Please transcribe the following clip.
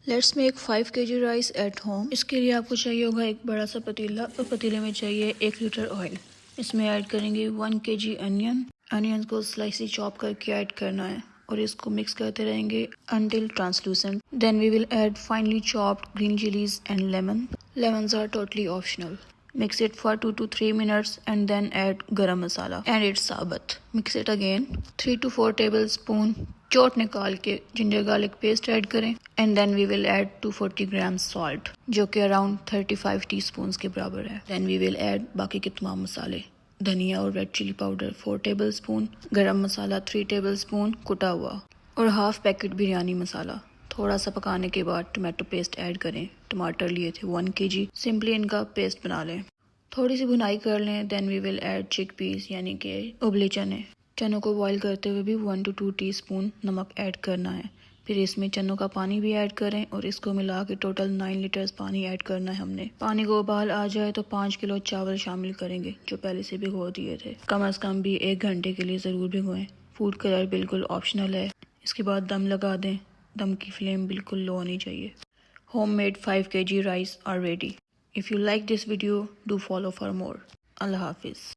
Let's make 5 kg rice at home. इसके लिए आपको चाहिए होगा एक बड़ा सा पतीला और पतीले में चाहिए 1 लीटर ऑयल। इसमें ऐड करेंगे 1 kg अनियन। अनियन को स्लाइसी चॉप करके ऐड करना है और इसको मिक्स करते रहेंगे until translucent. Then we will add finely chopped green chilies and lemon. Lemons are totally optional. Mix it for 2 to 3 minutes and then add garam masala and its sabat. Mix it again. 3 to 4 tablespoon चोट निकाल के ginger garlic paste add करें and then we will add 240 grams salt जो कि around 35 teaspoons के बराबर है। Then we will add बाकी के तमाम मसाले, धनिया और रेड चिली पाउडर 4 टेबलस्पून, गरम मसाला 3 टेबलस्पून कुटा हुआ और हाफ पैकेट बिरयानी मसाला। थोड़ा सा पकाने के बाद टमाटो पेस्ट ऐड करें। टमाटर लिए थे 1 kg। सिंपली इनका पेस्ट बना लें। थोड़ी सी भुनाई कर लें। देन वी विल ऐड चिक पीस यानी कि उबले चने। चनों को बॉईल करते हुए भी 1 to 2 टीस्पून नमक ऐड करना है। फिर इसमें चनों का पानी भी ऐड करें और इसको मिला के टोटल 9 लीटर्स पानी ऐड करना है हमने। पानी को उबाल आ जाए तो 5 किलो चावल शामिल करेंगे जो पहले से भिगो दिए थे। कम से कम भी 1 घंटे के लिए ज़रूर भिगोएं। फूड कलर बिल्कुल ऑप्शनल है। इसके बाद दम लगा दें। दम की फ्लेम बिल्कुल लो होनी चाहिए। Homemade 5 kg rice are ready. If you like this video, do follow for more. Allah Hafiz.